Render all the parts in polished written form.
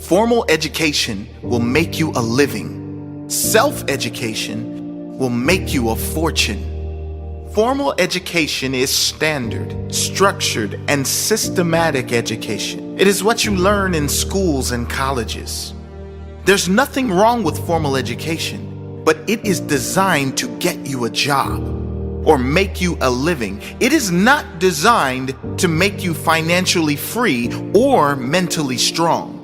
Formal education will make you a living. Self-education will make you a fortune. Formal education is standard, structured, and systematic education. It is what you learn in schools and colleges. There's nothing wrong with formal education, but it is designed to get you a job or make you a living. It is not designed to make you financially free or mentally strong.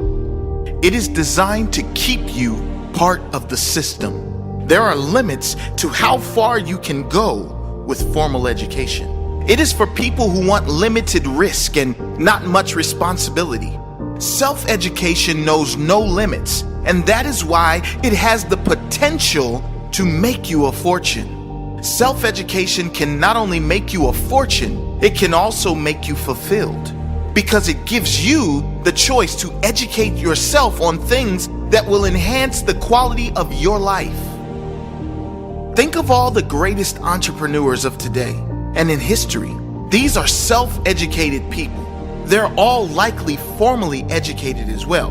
It is designed to keep you part of the system. There are limits to how far you can go with formal education. It is for people who want limited risk and not much responsibility. Self-education knows no limits, and that is why it has the potential to make you a fortune. Self-education can not only make you a fortune, it can also make you fulfilled, because it gives you the choice to educate yourself on things that will enhance the quality of your life. Think of all the greatest entrepreneurs of today and in history. These are self-educated people. They're all likely formally educated as well.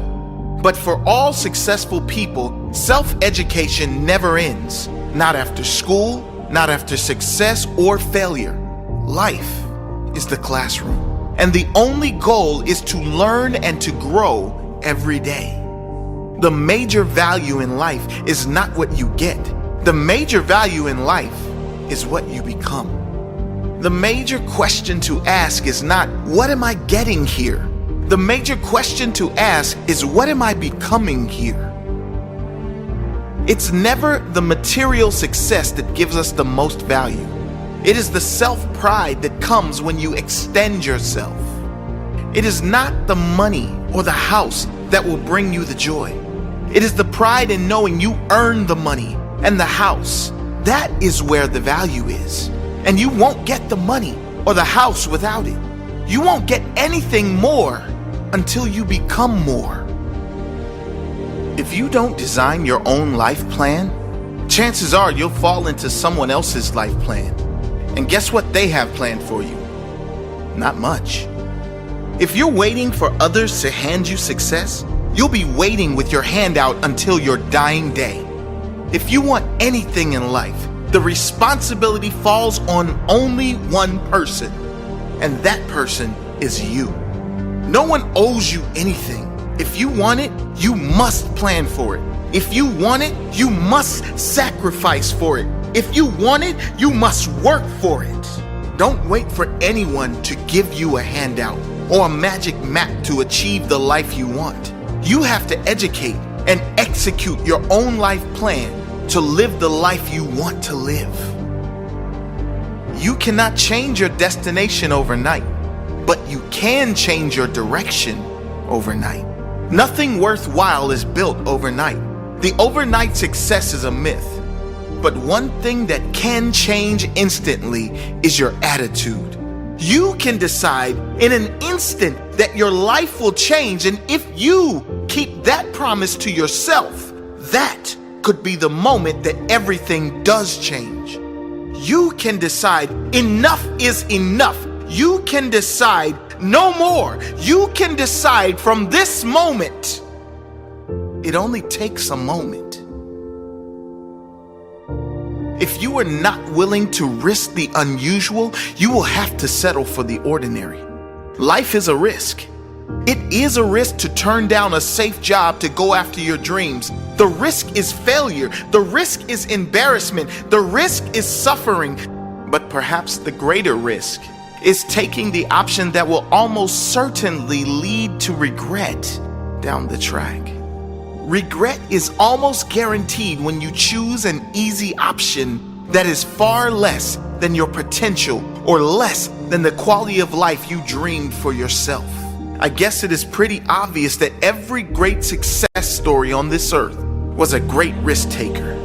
But for all successful people, self-education never ends. Not after school, not after success or failure. Life is the classroom, and the only goal is to learn and to grow every day. The major value in life is not what you get. The major value in life is what you become. The major question to ask is not, what am I getting here? The major question to ask is, what am I becoming here? It's never the material success that gives us the most value. It is the self-pride that comes when you extend yourself. It is not the money or the house that will bring you the joy. It is the pride in knowing you earned the money and the house. That is where the value is. And you won't get the money or the house without it. You won't get anything more until you become more. If you don't design your own life plan, chances are you'll fall into someone else's life plan. And guess what they have planned for you? Not much. If you're waiting for others to hand you success, you'll be waiting with your hand out until your dying day. If you want anything in life, the responsibility falls on only one person, and that person is you. No one owes you anything. If you want it, you must plan for it. If you want it, you must sacrifice for it. If you want it, you must work for it. Don't wait for anyone to give you a handout or a magic map to achieve the life you want. You have to educate and execute your own life plan to live the life you want to live. You cannot change your destination overnight, but you can change your direction overnight. Nothing worthwhile is built overnight. The overnight success is a myth, but one thing that can change instantly is your attitude. You can decide in an instant that your life will change, and if you keep that promise to yourself, that could be the moment that everything does change. You can decide enough is enough. You can decide no more. You can decide from this moment. It only takes a moment. If you are not willing to risk the unusual, you will have to settle for the ordinary. Life is a risk. It is a risk to turn down a safe job to go after your dreams. The risk is failure. The risk is embarrassment. The risk is suffering. But perhaps the greater risk is taking the option that will almost certainly lead to regret down the track. Regret is almost guaranteed when you choose an easy option that is far less than your potential or less than the quality of life you dreamed for yourself. I guess it is pretty obvious that every great success story on this earth was a great risk taker.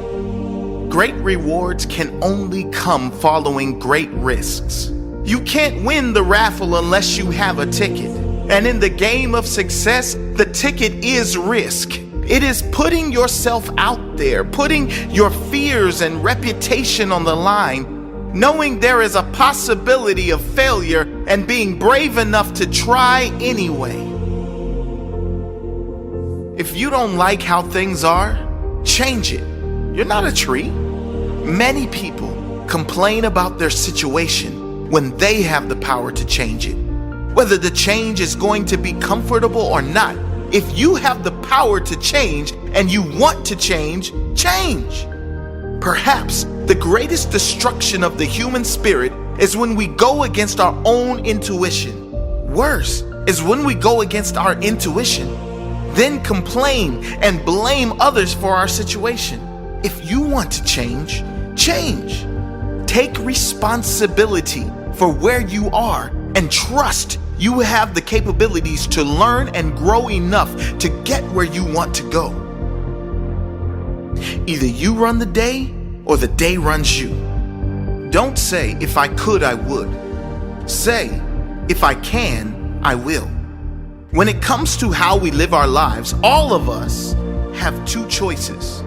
Great rewards can only come following great risks. You can't win the raffle unless you have a ticket. And in the game of success, the ticket is risk. It is putting yourself out there, putting your fears and reputation on the line, knowing there is a possibility of failure and being brave enough to try anyway. If you don't like how things are, change it. You're not a tree. Many people complain about their situation when they have the power to change it. Whether the change is going to be comfortable or not, if you have the power to change and you want to change, change. Perhaps the greatest destruction of the human spirit is when we go against our own intuition. Worse is when we go against our intuition, then complain and blame others for our situation. If you want to change, change. Take responsibility for where you are and trust you have the capabilities to learn and grow enough to get where you want to go. Either you run the day or the day runs you. Don't say, if I could, I would. Say, if I can, I will. When it comes to how we live our lives, all of us have two choices.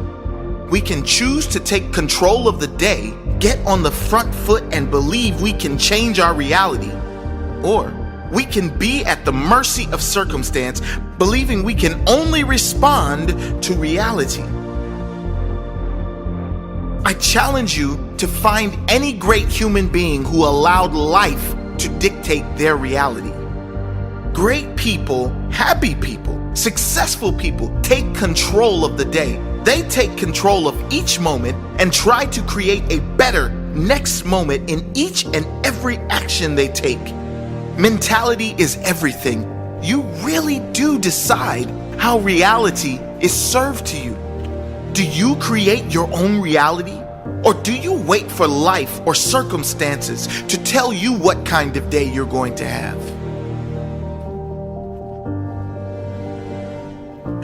We can choose to take control of the day, get on the front foot and believe we can change our reality. Or we can be at the mercy of circumstance, believing we can only respond to reality. I challenge you to find any great human being who allowed life to dictate their reality. Great people, happy people, successful people take control of the day. They take control of each moment and try to create a better next moment in each and every action they take. Mentality is everything. You really do decide how reality is served to you. Do you create your own reality? Or do you wait for life or circumstances to tell you what kind of day you're going to have?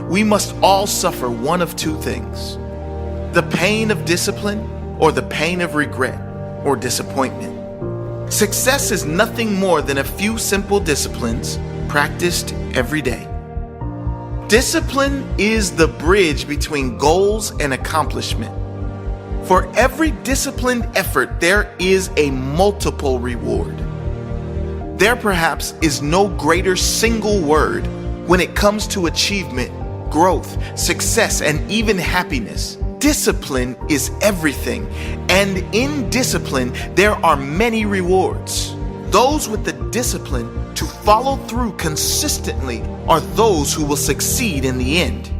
We must all suffer one of two things: the pain of discipline or the pain of regret or disappointment. Success is nothing more than a few simple disciplines practiced every day. Discipline is the bridge between goals and accomplishment. For every disciplined effort, there is a multiple reward. There perhaps is no greater single word when it comes to achievement, growth, success, and even happiness. Discipline is everything, and in discipline, there are many rewards. Those with the discipline to follow through consistently are those who will succeed in the end.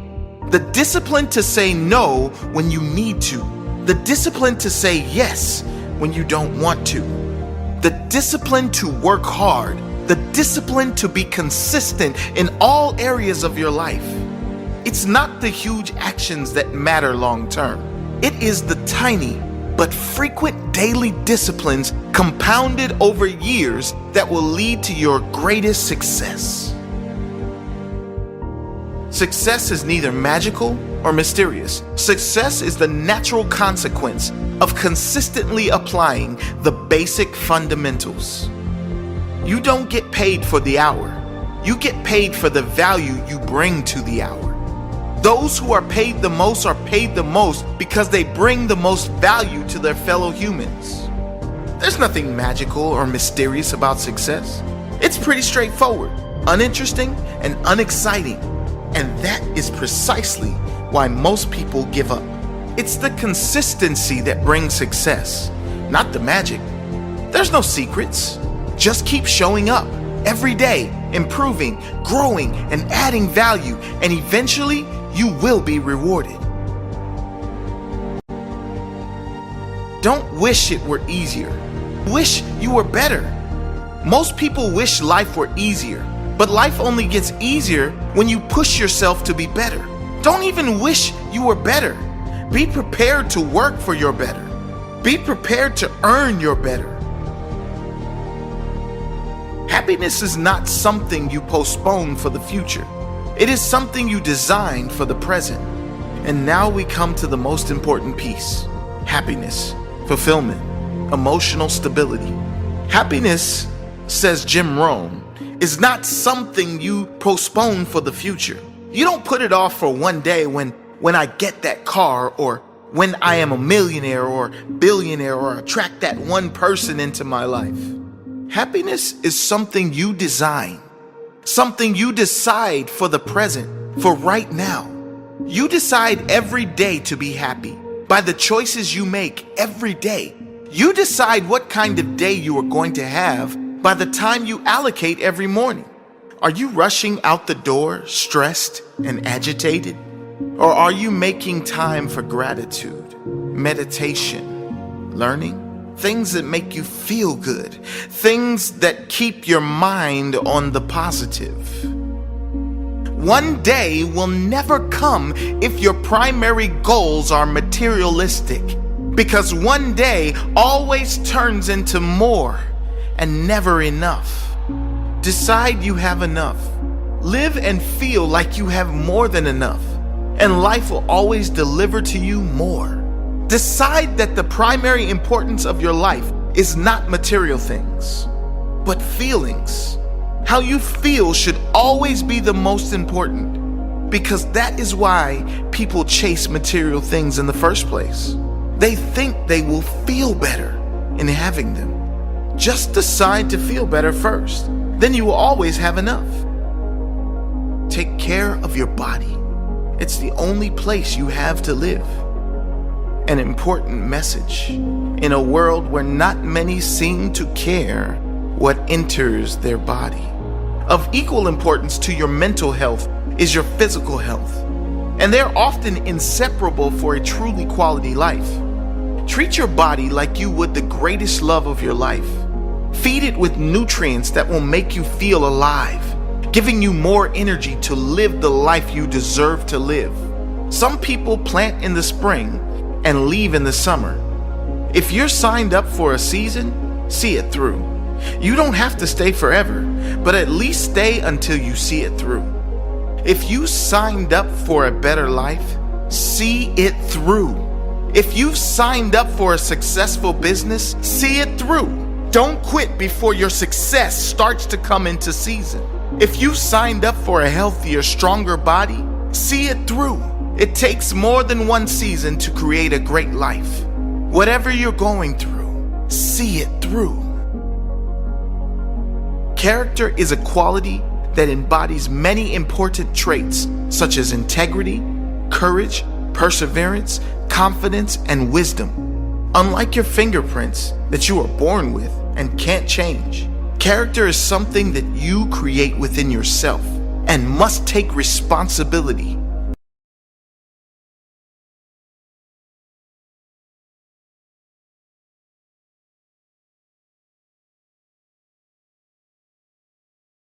The discipline to say no when you need to. The discipline to say yes when you don't want to. The discipline to work hard. The discipline to be consistent in all areas of your life. It's not the huge actions that matter long term. It is the tiny but frequent daily disciplines compounded over years that will lead to your greatest success. Success is neither magical or mysterious. Success is the natural consequence of consistently applying the basic fundamentals. You don't get paid for the hour. You get paid for the value you bring to the hour. Those who are paid the most are paid the most because they bring the most value to their fellow humans. There's nothing magical or mysterious about success. It's pretty straightforward, uninteresting, and unexciting. And that is precisely why most people give up. It's the consistency that brings success, not the magic. There's no secrets. Just keep showing up every day, improving, growing, and adding value, and eventually you will be rewarded. Don't wish it were easier. Wish you were better. Most people wish life were easier, but life only gets easier when you push yourself to be better. Don't even wish you were better. Be prepared to work for your better. Be prepared to earn your better. Happiness is not something you postpone for the future. It is something you design for the present. And now we come to the most important piece: happiness, fulfillment, emotional stability. Happiness, says Jim Rohn, is not something you postpone for the future. You don't put it off for one day when I get that car, or when I am a millionaire or billionaire, or attract that one person into my life. Happiness is something you design. something you decide for the present, for right now. You decide every day to be happy by the choices you make every day. You decide what kind of day you are going to have by the time you allocate every morning. Are you rushing out the door, stressed and agitated? Or are you making time for gratitude, meditation, learning? Things that make you feel good, things that keep your mind on the positive. One day will never come if your primary goals are materialistic, because one day always turns into more and never enough. Decide you have enough. Live and feel like you have more than enough, and life will always deliver to you more. Decide that the primary importance of your life is not material things, but feelings. How you feel should always be the most important, because that is why people chase material things in the first place. They think they will feel better in having them. Just decide to feel better first, then you will always have enough. Take care of your body. It's the only place you have to live. An important message in a world where not many seem to care what enters their body. Of equal importance to your mental health is your physical health, and they're often inseparable for a truly quality life. Treat your body like you would the greatest love of your life. Feed it with nutrients that will make you feel alive, giving you more energy to live the life you deserve to live. Some people plant in the spring and leave in the summer. If you're signed up for a season, see it through. You don't have to stay forever, but at least stay until you see it through. If you signed up for a better life, see it through. If you've signed up for a successful business, see it through. Don't quit before your success starts to come into season. If you signed up for a healthier, stronger body, see it through. It takes more than one season to create a great life. Whatever you're going through, see it through. Character is a quality that embodies many important traits such as integrity, courage, perseverance, confidence, and wisdom. Unlike your fingerprints that you are born with and can't change, character is something that you create within yourself and must take responsibility